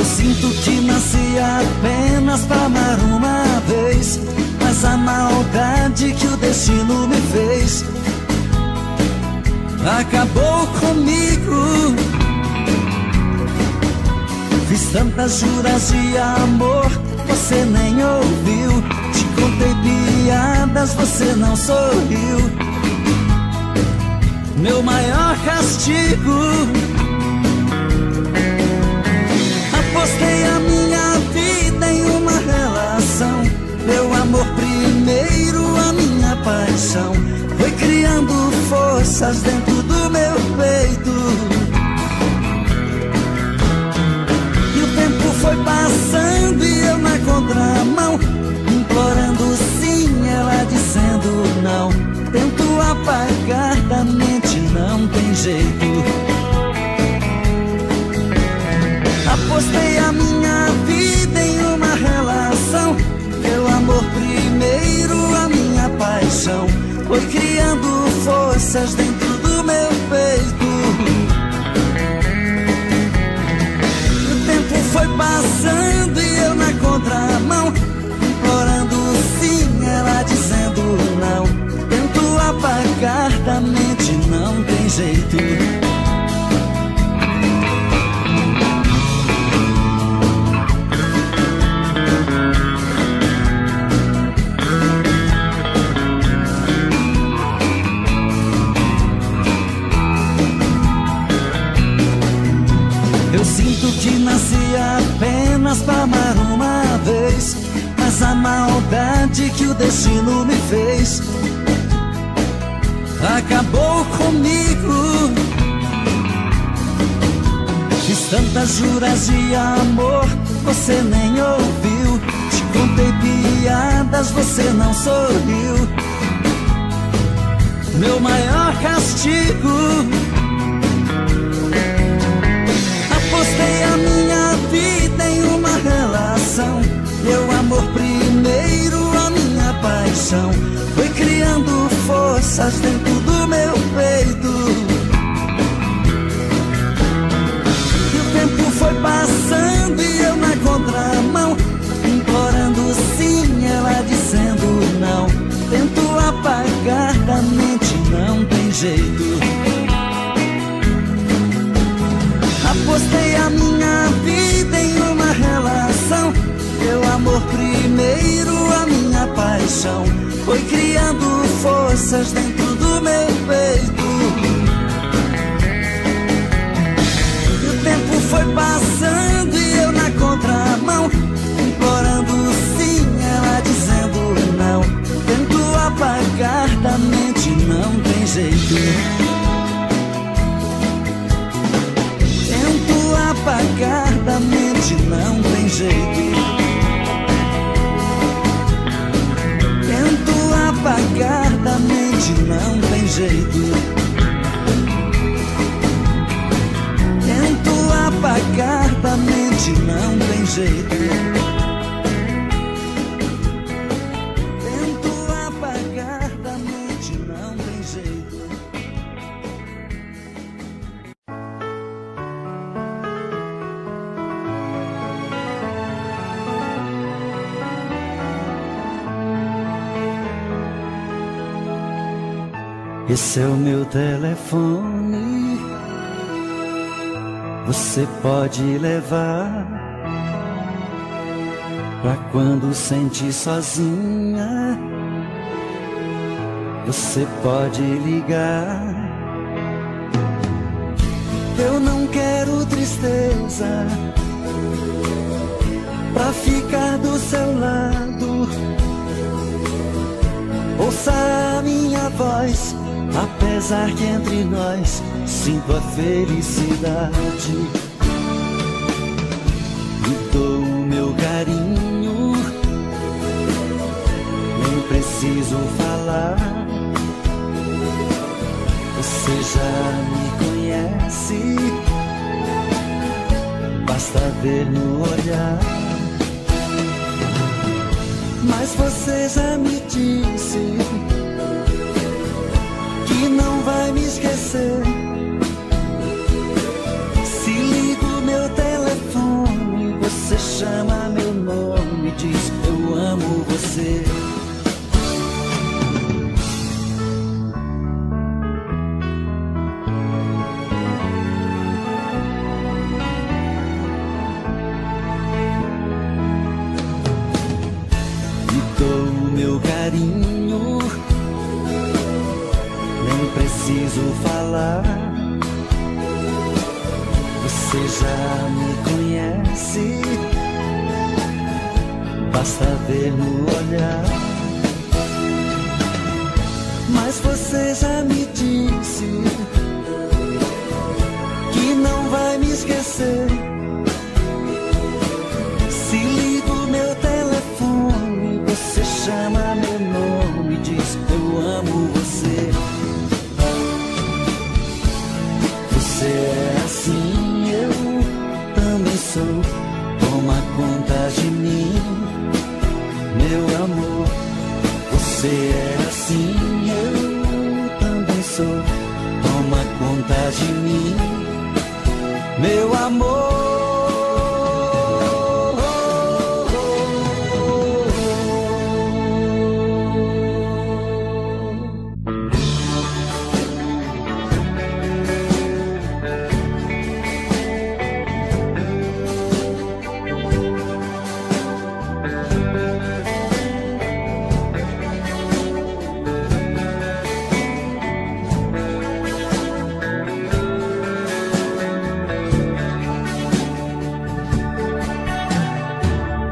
sinto que nasci apenas pra amar uma vez, mas a maldade que o destino me fez acabou comigo. Fiz tantas juras de amor, você nem ouviu. Te contei piadas, você não sorriu. Meu maior castigo. Apostei a minha vida em uma relação. Meu amor primeiro, a minha paixão. Foi criando forças dentro do meu peito. E o tempo foi passando e eu na contramão, implorando sim, ela dizendo não. Tento apagar da mente, não tem jeito. Apostei a minha vida em uma relação. Meu amor primeiro, a minha paixão. Foi criando forças dentro do meu peito. O tempo foi passando e eu na contramão, implorando sim, ela dizendo não. Tento apagar da mente, não tem jeito. Eu sinto que nasci apenas pra amar uma vez, mas a maldade que o destino me fez acabou comigo. Fiz tantas juras de amor, você nem ouviu. Te contei piadas, você não sorriu. Meu maior castigo. Apostei a minha vida em uma relação. Meu amor primeiro, a minha paixão. Foi criando forças dentro do meu peito. E o tempo foi passando e eu na contramão, implorando sim, ela dizendo não. Tento apagar da mente, não tem jeito. Apostei a minha vida em uma relação. Meu amor primeiro, a minha paixão. Foi criando forças dentro do meu peito. E o tempo foi passando e eu na contramão, implorando sim, ela dizendo não. Tento apagar da mente, não tem jeito. Apagar da mente, não tem jeito. Tento apagar da mente, não tem jeito. Tento apagar da mente, não tem jeito. Tento apagar da mente, não tem jeito. Esse é o meu telefone, você pode levar pra quando sentir sozinha. Você pode ligar. Eu não quero tristeza pra ficar do seu lado. Ouça a minha voz, apesar que entre nós sinto a felicidade. Me dou o meu carinho, nem preciso falar. Você já me conhece, basta ver no olhar. Mas você já me disse que não vai me esquecer. Se ligo meu telefone, chama meu nome, diz eu amo você. Me dou o meu carinho, nem preciso falar. Você já me conhece, basta ver no olhar. Mas você já me disse que não vai me esquecer. Se ligo meu telefone, você chama meu nome, diz eu amo você. Você é assim, eu também sou. Toma conta de mim, meu amor. Você é assim, eu também sou. Toma conta de mim, meu amor.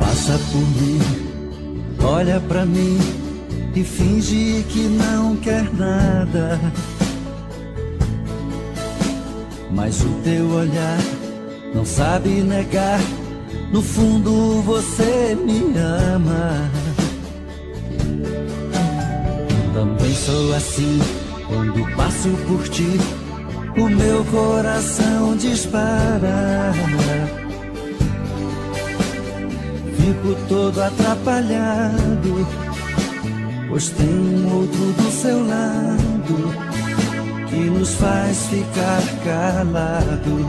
Passa por mim, olha pra mim e finge que não quer nada. Mas o teu olhar não sabe negar, no fundo você me ama. Também sou assim, quando passo por ti, o meu coração dispara. Fico todo atrapalhado, pois tem um outro do seu lado que nos faz ficar calados.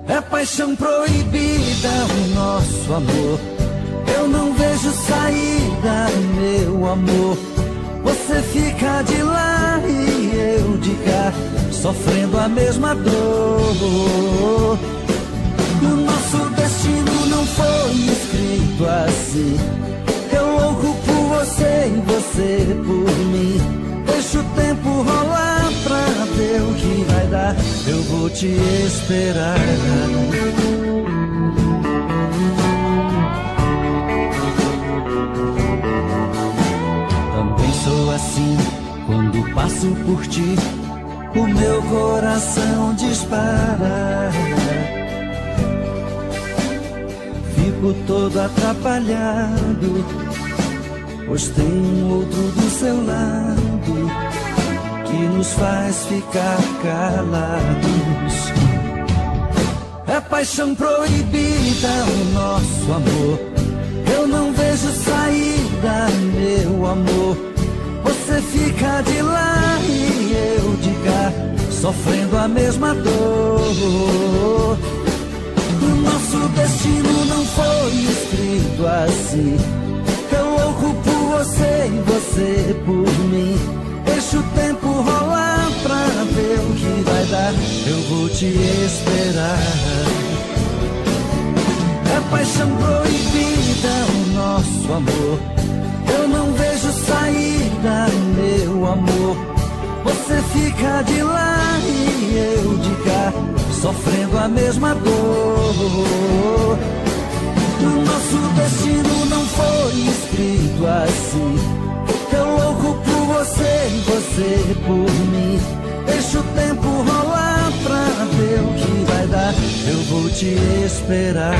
É paixão proibida o nosso amor, eu não vejo saída, meu amor. Você fica de lá e eu de cá, sofrendo a mesma dor. O nosso destino não foi escrito assim. Eu louco por você e você por mim. Deixa o tempo rolar pra ver o que vai dar. Eu vou te esperar. Também sou assim, quando passo por ti, o meu coração dispara. Fico todo atrapalhado, pois tem um outro do seu lado que nos faz ficar calados. É paixão proibida o nosso amor, eu não vejo saída, meu amor. Você fica de lá e eu de cá, sofrendo a mesma dor. O nosso destino não foi escrito assim. Eu louco por você e você por mim. Deixa o tempo rolar pra ver o que vai dar. Eu vou te esperar. É paixão proibida o nosso amor, eu não vejo saída, meu amor. Você fica de lá e eu de cá, sofrendo a mesma dor. O nosso destino não foi escrito assim. Eu louco por você e você por mim. Deixa o tempo rolar pra ver o que vai dar. Eu vou te esperar.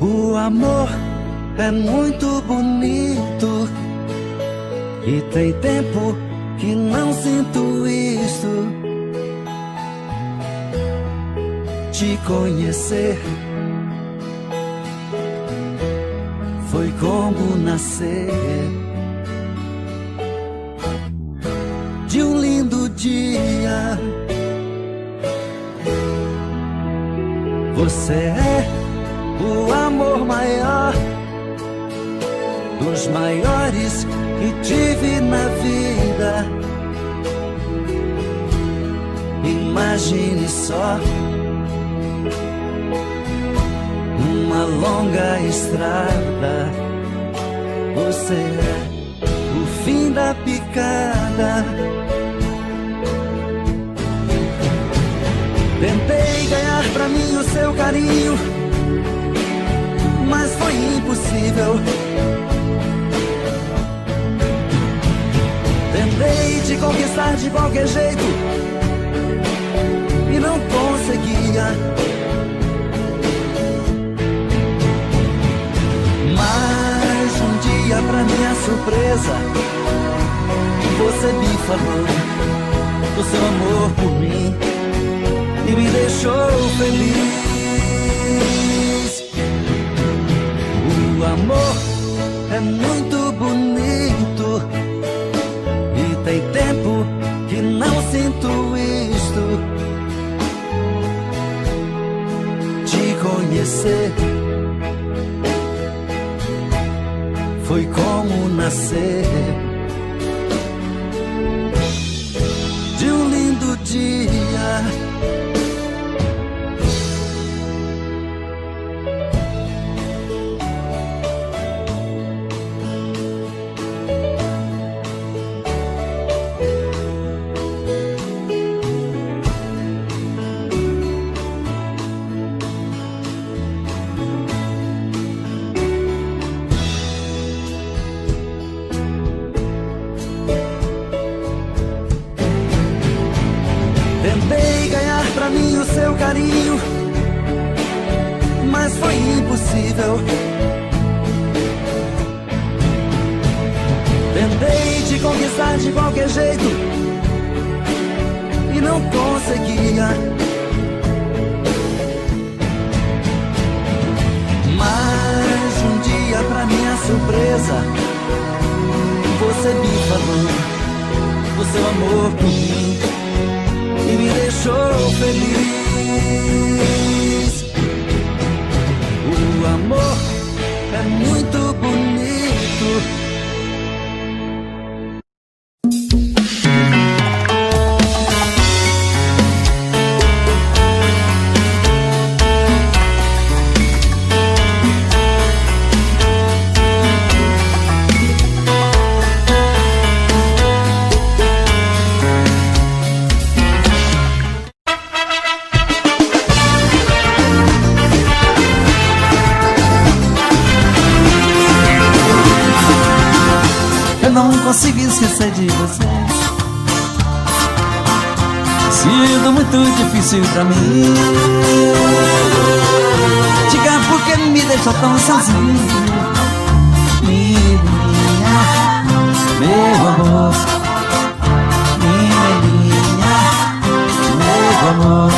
O amor é muito bonito e tem tempo que não sinto isto. Te conhecer foi como nascer de um lindo dia. Você é o amor maior dos maiores que tive na vida. Imagine só uma longa estrada. Você é o fim da picada. Tentei ganhar pra mim o seu carinho, mas foi impossível. Tentei te conquistar de qualquer jeito e não conseguia. Mas um dia, pra minha surpresa, você me falou do seu amor por mim e me deixou feliz. O amor é muito bonito e tem tempo que não sinto isto. Te conhecer foi como nascer de um lindo dia. Tentei ganhar pra mim o seu carinho, mas foi impossível. Tentei te conquistar de qualquer jeito e não conseguia. Mas um dia, pra minha surpresa, você me falou do seu amor por mim e me deixou feliz. O amor é muito bonito. Não consigo esquecer de você. Sido muito difícil pra mim. Diga por que me deixou tão sozinho. Menininha, meu amor. Menininha, meu amor.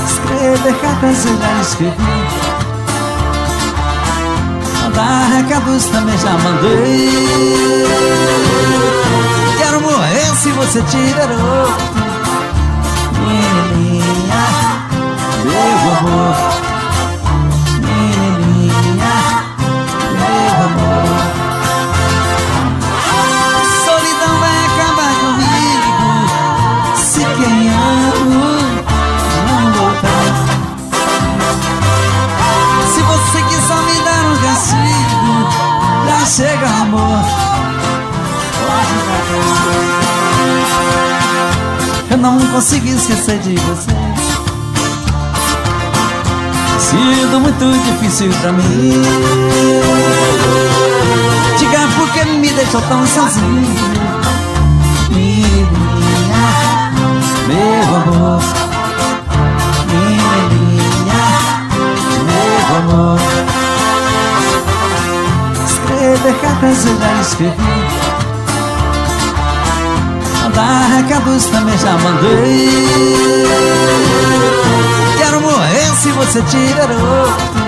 Escrever cartas eu já escrevi, mandar recados também já mandei. Quero morrer se você tiver outro. Menininha, meu amor. Menininha, meu amor. Solidão vai acabar comigo se quem amo não voltar. Se você quiser me dar um castigo, já chega, amor. Pode ficar. Eu não consigo esquecer de você. Sido muito difícil pra mim. Diga por que me deixou tão sozinho. Menininha, meu amor. Menininha, cartas eu já escrevi, mandar recados também já mandei. Quero morrer se você tiver outro.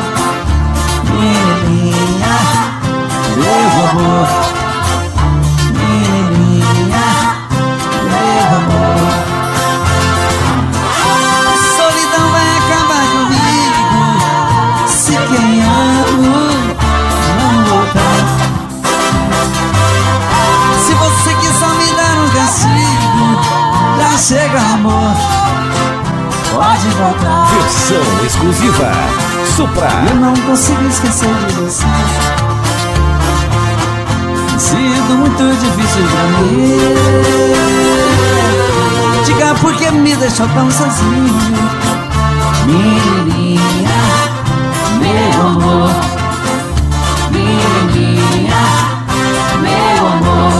Menininha, meu amor. Menininha, meu amor. Solidão vai acabar comigo se quem amo não voltar. Se você quiser me dar um castigo, já chega, amor, pode voltar. Versão exclusiva Supra. Eu não consigo esquecer de você. Tem sido muito difícil pra mim. Diga por que me deixou tão sozinho. Menininha, meu amor. Menininha, meu amor.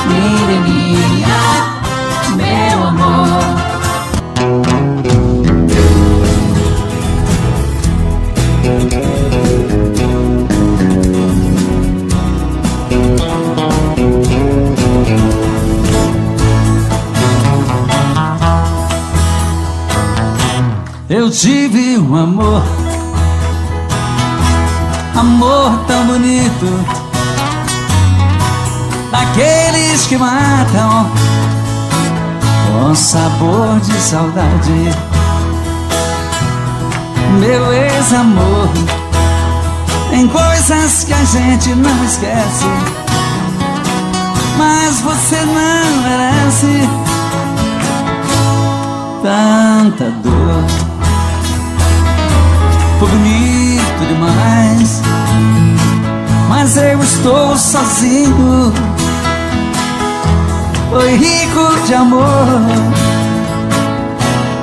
Menininha, meu amor. Eu tive um amor, amor tão bonito, daqueles que matam com sabor de saudade. Meu ex-amor, tem coisas que a gente não esquece, mas você não merece tanta dor. Foi bonito demais, mas eu estou sozinho. Foi rico de amor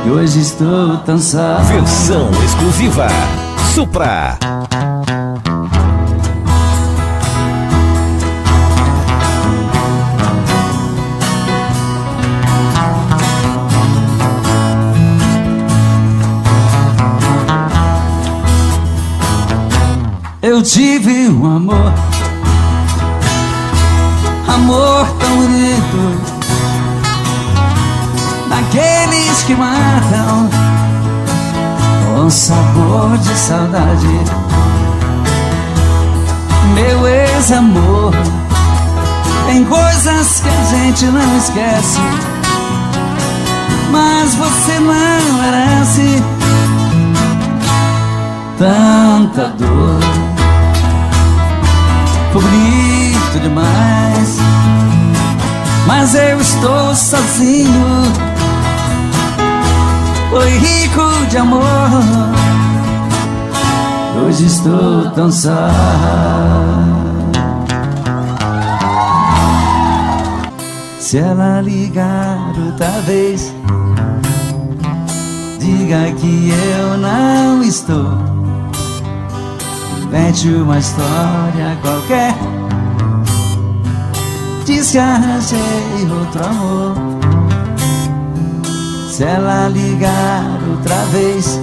e hoje estou tão só. Versão exclusiva Supra. Eu tive um amor, amor tão bonito, daqueles que matam com sabor de saudade. Meu ex-amor, tem coisas que a gente não esquece, mas você não merece tanta dor. Foi bonito demais, mas eu estou sozinho. Foi rico de amor, hoje estou tão só. Se ela ligar outra vez, diga que eu não estou. Invente uma história qualquer, diz que arranjei outro amor. Se ela ligar outra vez,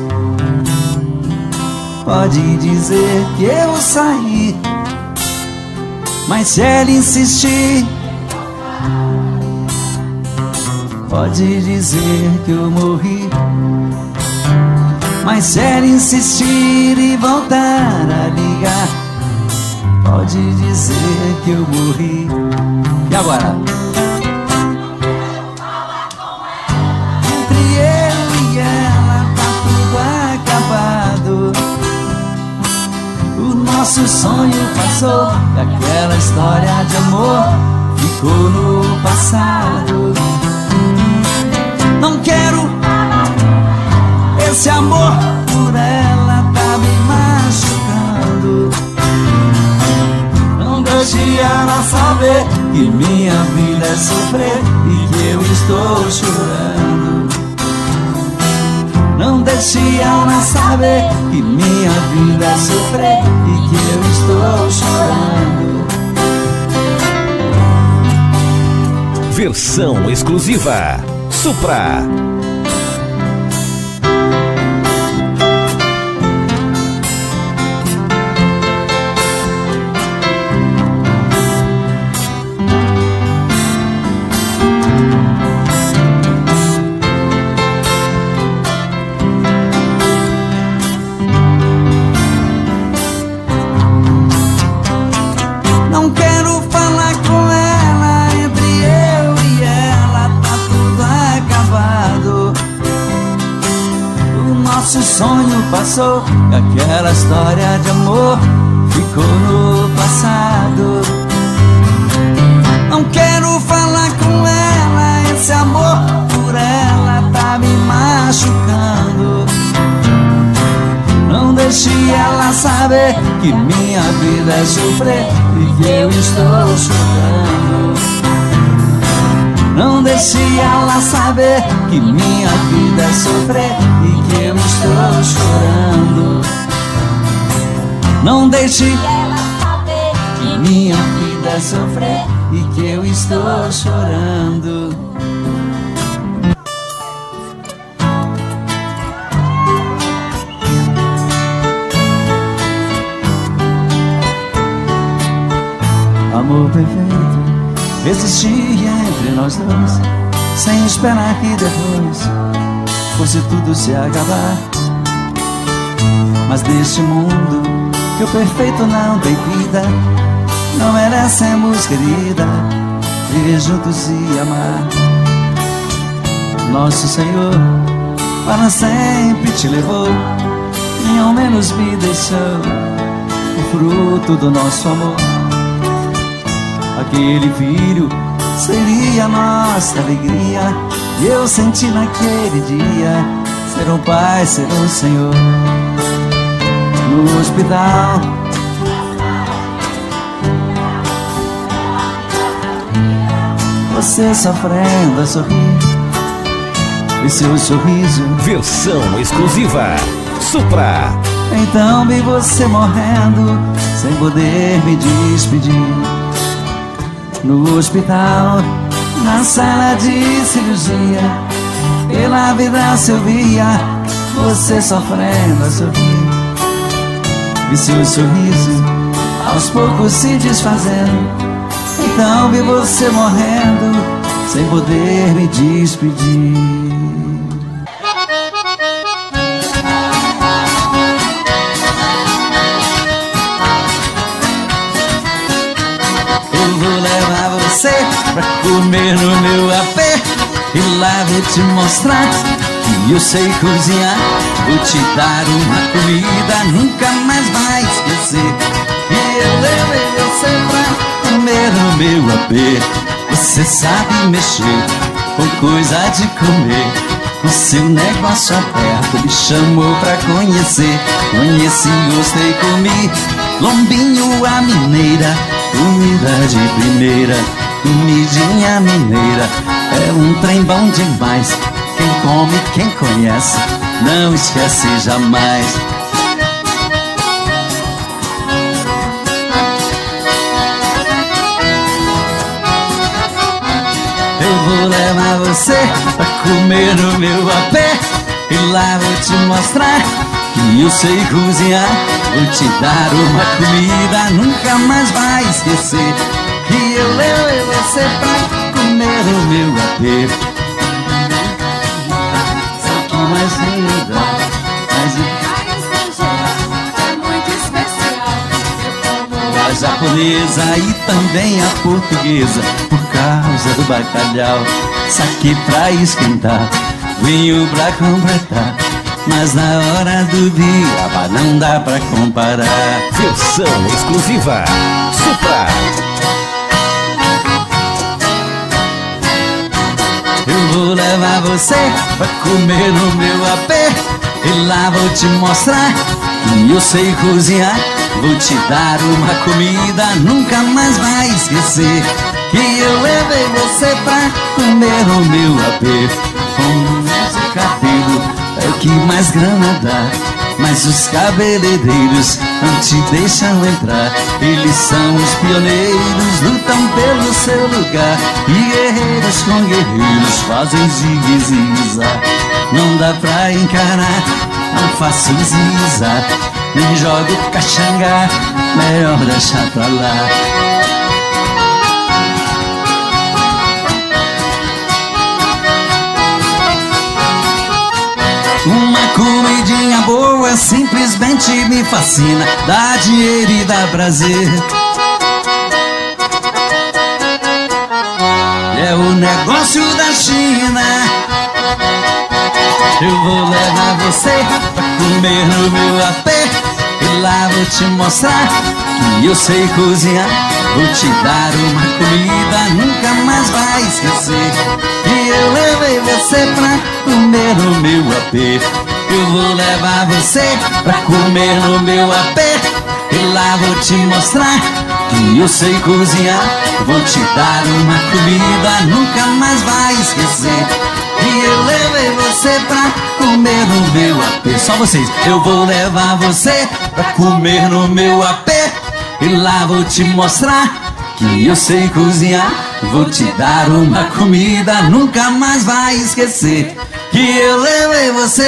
pode dizer que eu saí, mas se ela insistir, pode dizer que eu morri. Mas se ela insistir e voltar a ligar, pode dizer que eu morri. E agora? Entre eu e ela tá tudo acabado. O nosso sonho passou e aquela história de amor ficou no passado. Não quero esse amor por ela, tá me machucando. Não deixe ela saber que minha vida é sofrer e que eu estou chorando. Não deixe ela saber que minha vida é sofrer e que eu estou chorando. Versão exclusiva Supra. nosso sonho passou, e aquela história de amor ficou no passado. Não quero falar com ela, esse amor por ela tá me machucando. Não deixe ela saber que minha vida é sofrer e que eu estou chorando. Não deixe ela saber que minha vida é sofrer e que eu estou chorando. Não deixe ela saber que minha vida é sofrer e que eu estou chorando. Amor perfeito existia entre nós dois, sem esperar que depois fosse tudo se acabar. Mas neste mundo que o perfeito não tem vida, não merecemos, querida, viver juntos e amar. Nosso Senhor para sempre te levou e ao menos me deixou o fruto do nosso amor. Aquele filho seria nossa alegria, e eu senti naquele dia ser um pai, ser um Senhor. No hospital você sofrendo a sorrir, e seu sorriso Versão exclusiva Supra. Então vi você morrendo sem poder me despedir. No hospital, na sala de cirurgia, pela vidraça eu via você sofrendo a sorrir, e seu sorriso aos poucos se desfazendo. Então vi você morrendo sem poder me despedir. Pra comer no meu AP, e lá vou te mostrar que eu sei cozinhar. Vou te dar uma comida, nunca mais vai esquecer. E eu levei você pra comer no meu AP. Você sabe mexer com coisa de comer, com seu negócio aberto me chamou pra conhecer. Conheci, gostei, comi lombinho à mineira, comida de primeira. Comidinha mineira é um trem bom demais. Quem come, quem conhece, não esquece jamais. Eu vou levar você pra comer no meu AP, e lá vou te mostrar que eu sei cozinhar. Vou te dar uma comida, nunca mais vai esquecer. Que eu levei você pra comer o meu AP. Sei que mais linda, mas é muito especial. a japonesa e também a portuguesa, por causa do bacalhau. Saquei pra esquentar, vinho pra completar, mas na hora do dia não dá pra comparar. Versão exclusiva Supra. Eu vou levar você pra comer no meu AP, e lá vou te mostrar que eu sei cozinhar. Vou te dar uma comida, nunca mais vai esquecer. Que eu levei você pra comer no meu AP. Com o cabelo é o que mais grana dá, mas os cabeleireiros não te deixam entrar. Eles são os pioneiros, lutam pelo seu lugar, e guerreiros com guerreiros fazem zigue-zigue-zá. Não dá pra encarar, não faço zigue-zá, nem jogo caxangá, melhor deixar pra lá. Uma comidinha boa simplesmente me fascina, dá dinheiro e dá prazer. É o negócio da China. Eu vou levar você pra comer no meu AP. E lá vou te mostrar que eu sei cozinhar. Vou te dar uma comida, nunca mais vai esquecer. E eu levei você pra comer no meu AP. Eu vou levar você pra comer no meu AP. E lá vou te mostrar que eu sei cozinhar. Vou te dar uma comida, nunca mais vai esquecer. E eu levei você pra comer no meu AP. Só vocês. Eu vou levar você pra comer no meu AP. E lá vou te mostrar que eu sei cozinhar. Vou te dar uma comida, nunca mais vai esquecer. Que eu levei você